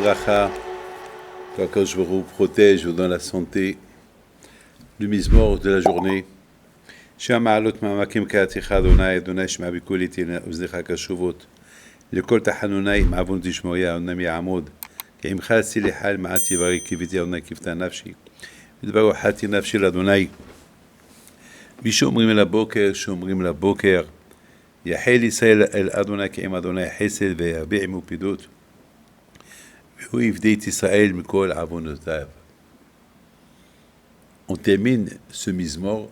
bracha, qu'Akadosh Baruch Hu protège dans la santé, le mizmor de la journée. שם העלות מעמקים כעתיך אדוני, אדוני שמע בקולי תהיינה אוזניך קשובות. לכל תחנוני מעוון תשמעיה, אדוני יעמוד. כי עמך אצילי חל מעט יברי, קיוויתי אדוני כפתה נפשי. ודברו חתי נפשי לאדוני. ושומרים אל הבוקר, שומרים לבוקר. יחל ישראל אל אדוני כי עם אדוני חסד וירבה עמו פדות. והוא יפדה את ישראל מכל עוונותיו. On termine ce mizmor,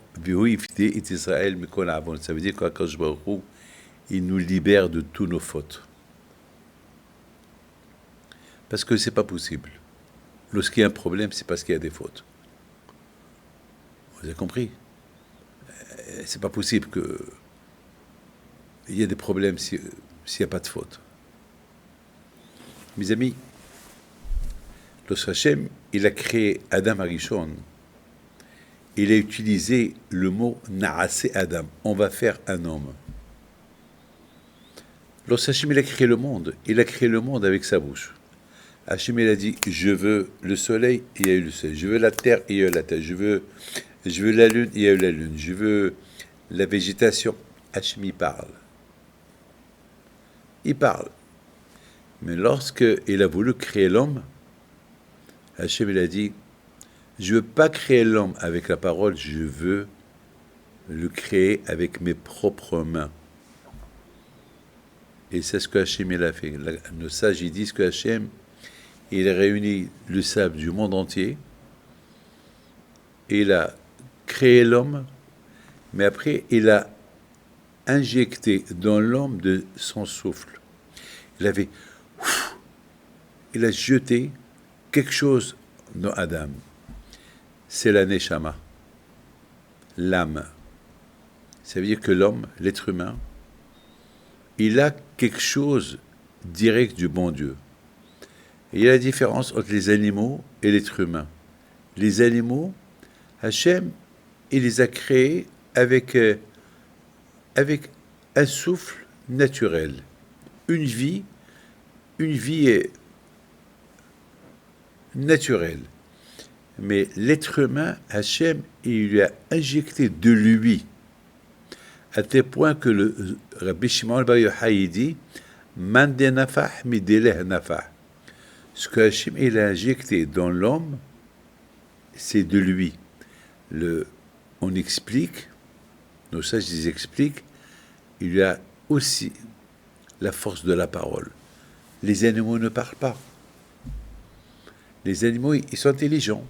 Israël, ça veut dire qu'Akadosh Baruch Hu, il nous libère de tous nos fautes. Parce que c'est pas possible. Lorsqu'il y a un problème, c'est parce qu'il y a des fautes. Vous avez compris? C'est pas possible qu'il y ait des problèmes s'il n'y a pas de faute. Mes amis, lorsque Hashem, il a créé Adam Arishon, il a utilisé le mot « Na'aseh Adam », on va faire un homme. Lorsque Hachem il a créé le monde avec sa bouche. Hachem il a dit « Je veux le soleil », il y a eu le soleil. « Je veux la terre », il y a eu la terre. Je veux la lune », il y a eu la lune. « Je veux la végétation », Hachem il parle. Il parle. Mais lorsqu'il a voulu créer l'homme, Hachem il a dit « Je ne veux pas créer l'homme avec la parole, je veux le créer avec mes propres mains. » Et c'est ce que Hachem il a fait. Nos sages ils disent que Hachem, il a réuni le sable du monde entier, et il a créé l'homme, mais après il a injecté dans l'homme de son souffle. Il a jeté quelque chose dans Adam. C'est la neshama, l'âme. Ça veut dire que l'homme, l'être humain, il a quelque chose direct du bon Dieu. Et il y a la différence entre les animaux et l'être humain. Les animaux, Hachem, il les a créés avec un souffle naturel. Une vie est naturelle. Mais l'être humain, Hachem, il lui a injecté de lui, à tel point que le Rabbi Shimon Bar Yochai dit « Man de nafah mideleh nafah ». Ce que Hachem il a injecté dans l'homme, c'est de lui. On explique, nos sages ils expliquent, il y a aussi la force de la parole. Les animaux ne parlent pas. Les animaux, ils sont intelligents.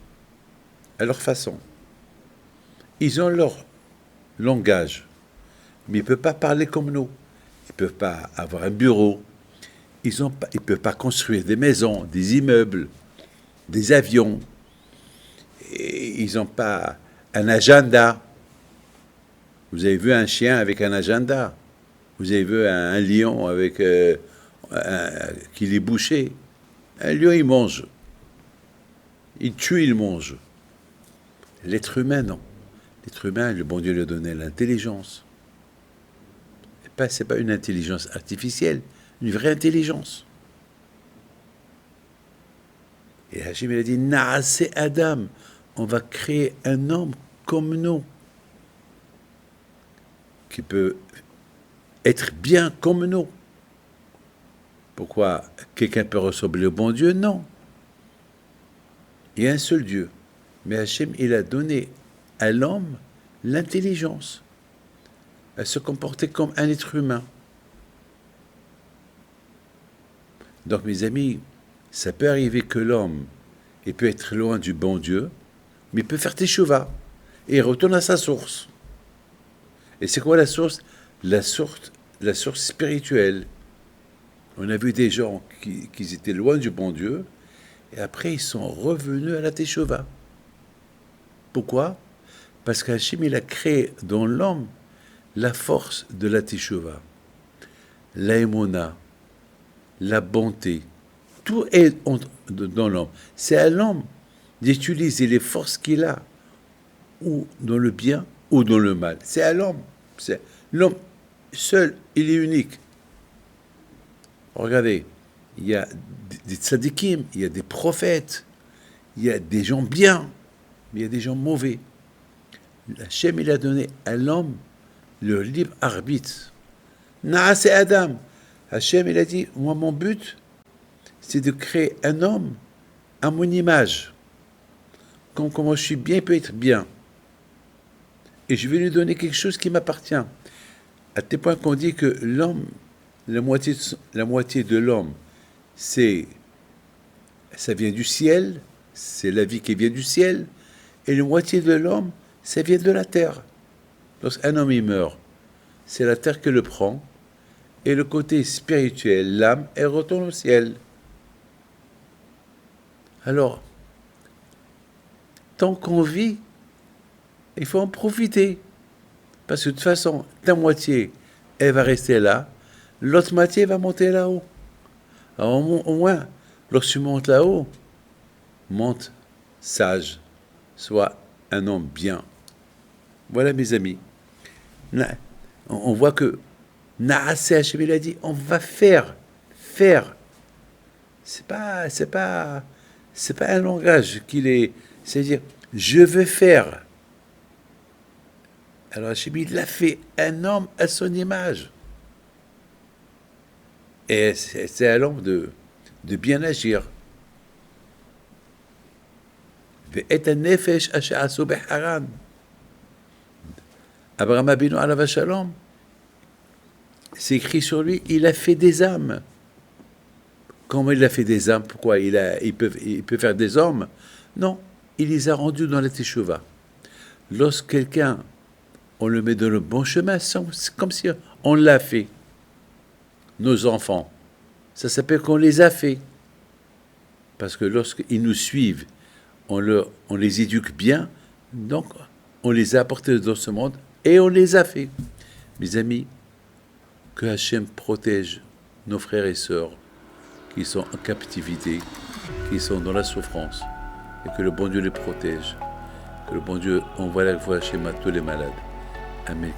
À leur façon. Ils ont leur langage, mais ils ne peuvent pas parler comme nous. Ils ne peuvent pas avoir un bureau. Ils ne peuvent pas construire des maisons, des immeubles, des avions. Et ils n'ont pas un agenda. Vous avez vu un chien avec un agenda. Vous avez vu un lion avec qu'il est bouché. Un lion, il mange. Il tue, il mange. L'être humain, non. L'être humain, le bon Dieu lui a donné l'intelligence. Ce n'est pas une intelligence artificielle, une vraie intelligence. Et Hachem il a dit, Na'aseh Adam, on va créer un homme comme nous, qui peut être bien comme nous. Pourquoi quelqu'un peut ressembler au bon Dieu? Non. Il y a un seul Dieu. Mais Hachem, il a donné à l'homme l'intelligence, à se comporter comme un être humain. Donc, mes amis, ça peut arriver que l'homme, il peut être loin du bon Dieu, mais il peut faire teshuva, et il retourne à sa source. Et c'est quoi la source? La source spirituelle. On a vu des gens qui étaient loin du bon Dieu, et après, ils sont revenus à la teshuva. Pourquoi? Parce qu'Hachem, il a créé dans l'homme la force de la teshuva, l'aïmona, la bonté. Tout est dans l'homme. C'est à l'homme d'utiliser les forces qu'il a, ou dans le bien, ou dans le mal. C'est à l'homme. L'homme seul, il est unique. Regardez, il y a des tzadikim, il y a des prophètes, il y a des gens bien, il y a des gens mauvais. Hachem, il a donné à l'homme le libre arbitre. Naase Adam. Hachem, il a dit, moi, mon but, c'est de créer un homme à mon image. Comme moi je suis bien, il peut être bien. Et je vais lui donner quelque chose qui m'appartient. À tel point qu'on dit que l'homme, la moitié de l'homme, ça vient du ciel, c'est la vie qui vient du ciel, et la moitié de l'homme, ça vient de la terre. Lorsqu'un homme il meurt, c'est la terre qui le prend, et le côté spirituel, l'âme, elle retourne au ciel. Alors, tant qu'on vit, il faut en profiter. Parce que de toute façon, ta moitié, elle va rester là, l'autre moitié va monter là-haut. Alors au moins, lorsque tu montes là-haut, monte sage, sois un homme bien. Voilà mes amis. On voit que Naase Hachem, il a dit, on va faire. C'est pas un langage qu'il est, c'est-à-dire, je veux faire. Alors Hachem, il l'a fait, un homme à son image. Et c'est à l'homme de bien agir. ואת הנפש אשר עשו בחרן. Abraham Abinu alav shalom, c'est écrit sur lui, il a fait des âmes. Comment il a fait des âmes? Pourquoi il peut faire des hommes? Non, il les a rendus dans la teshuva. Lorsque quelqu'un, on le met dans le bon chemin, c'est comme si on l'a fait. Nos enfants, ça s'appelle qu'on les a fait. Parce que lorsqu'ils nous suivent, on les éduque bien, donc on les a apportés dans ce monde et on les a fait. Mes amis, que Hachem protège nos frères et sœurs qui sont en captivité, qui sont dans la souffrance, et que le bon Dieu les protège, que le bon Dieu envoie la voie Hachem à tous les malades. Amen.